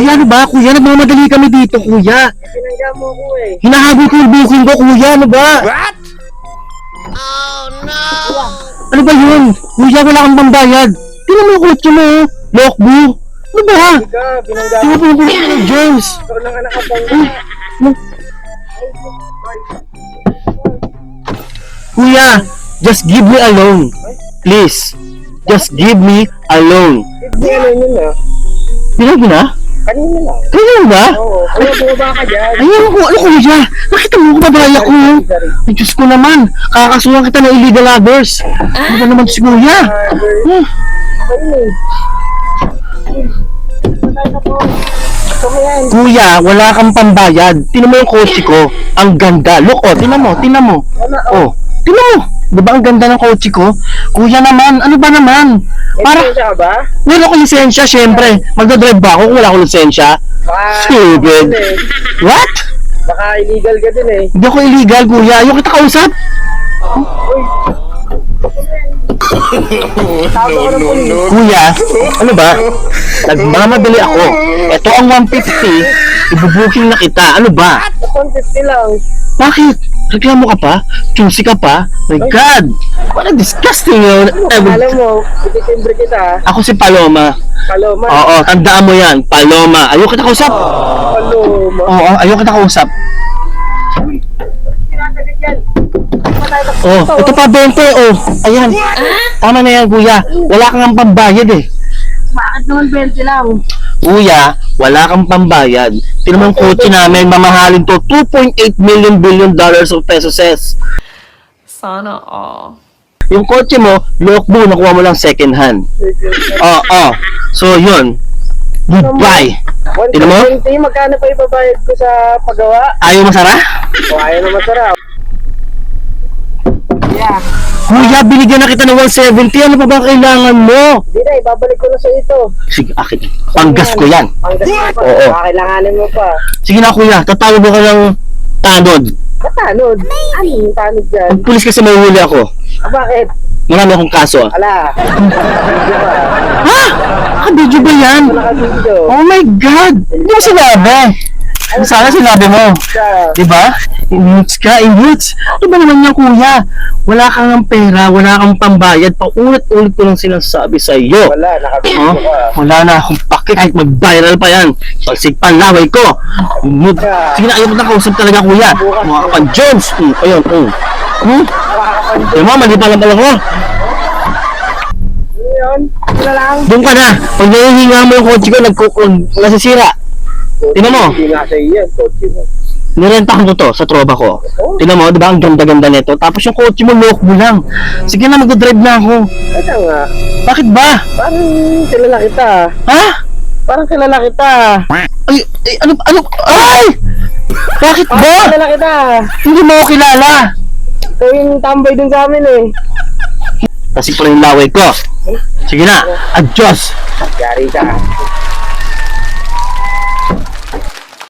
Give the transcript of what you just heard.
Kuya, ano ba? Kuya, nagmamadali kami dito, kuya. Pinangga mo ko eh. Hinahabol ko yung booking ko, kuya. Ano ba? What? Ano ba yun? Kuya, wala kang pambayad. Tingnan mo yung kotse mo, oh. Lokbo. Ano ba? Ika, pinangga Tingnan mo yung kotse mo, James. ikaw lang ang nakabangga. Kuya, just give me alone. Please. Just give me alone. Hindi ano yun ah. Pinag na? Kanina lang. Kaya ba? Oo. Kaya bumaba ka dyan. Ayun ko, ano kuya? Nakita mo ko babaya ko. Ay, Diyos ko naman. Kakasuhan kita ng illegal loggers. Ano ba naman si kuya? Hmm. Ayun eh. Kumayan. Kuya, wala kang pambayad. Tinan mo yung kotse ko. Ang ganda. Look, oh, tinan mo, tinan mo. Oh, tinan mo. Di ba ang ganda ng kotse ko? Kuya naman, ano ba naman? Para, Siya ka ba? meron ko lisensya, syempre. Magdadrive ba ako kung wala akong lisensya? Baka, Stupid. ano eh. What? Baka illegal ka din eh. Hindi ako illegal, kuya. Ayaw kita kausap. Tawag ako ng pulis. Kuya, ano ba? Nagmamadali ako. Ito ang 150. Ibubuking na kita. Ano ba? 150 lang. Bakit? Reklamo ka pa? Choosy ka pa? My God! What a disgusting yun! Alam mo, ititimbre kita. Ako si Paloma. Paloma. Oo, tandaan mo yan. Paloma. Ayaw kita kausap. Paloma. Oo, ayaw kita kausap. Sinasagit yan. Oh, ito pa 20. Oh, ayan. Tama na yan, kuya. Wala kang pambayad eh. Bakit naman 20 lang? Kuya, wala kang pambayad. Tingnan mo yung kotse namin, mamahalin to. 2.8 billion of pesos. Sana all. Yung kotse mo, lokbo, nakuha mo lang second hand. Oo. So, yun. Goodbye. Tingnan mo? 120, magkano pa ibabayad ko sa paggawa? Ayaw masara? O ayaw na masarap. Yeah. Kuya, binigyan na kita ng 170. Ano pa ba kailangan mo? Hindi na, ibabalik ko na sa ito. Sige, akin. Panggas ko yan. Panggas mo pa. Oo. Kakailanganin mo pa. Sige na, kuya. Tatawag mo ka ng tanod. Katanod? Ano yung tanod dyan? Ang pulis kasi may huli ako. Ah, bakit? Marami akong kaso. Ala. Video ka. Ha? Nakabidyo ba yan? Nakabidyo. Oh my God! Hindi mo sinabi. Sana sinabi mo. Siya. Diba? Inuts ka, inuts. Ano ba naman yan, kuya? Wala kang ng pera, wala kang pambayad. Paulit-ulit ko lang sinasabi sa iyo. Wala, nakabidyo Oh, ka. wala na akong pake kahit mag-viral pa yan. Pagsigpan laway ko. Sige na, ayaw ko na kausap talaga, kuya. Mga kapan Jones. Ayun, Diba, mali pa lang pala ko. Ano yun? Wala lang. Doon ka na. Pag nahihinga mo yung kotse ko, nasisira. Tingnan mo. Hindi nga sa iyo, kotse mo. Nirentahan ko to sa tropa ko. Tingnan mo, di ba ang ganda-ganda nito? Tapos yung kotse mo, lokbo lang. Sige na, mag-drive na ako. Ito nga. Bakit ba? Parang kilala kita. Ha? Parang kilala kita. Ay, ano? Ay! Bakit ba? Parang kilala kita. Hindi mo ako kilala. Ikaw yung tambay dun sa amin eh. Kasi pala yung laway ko. Sige na, adios. Yari ka.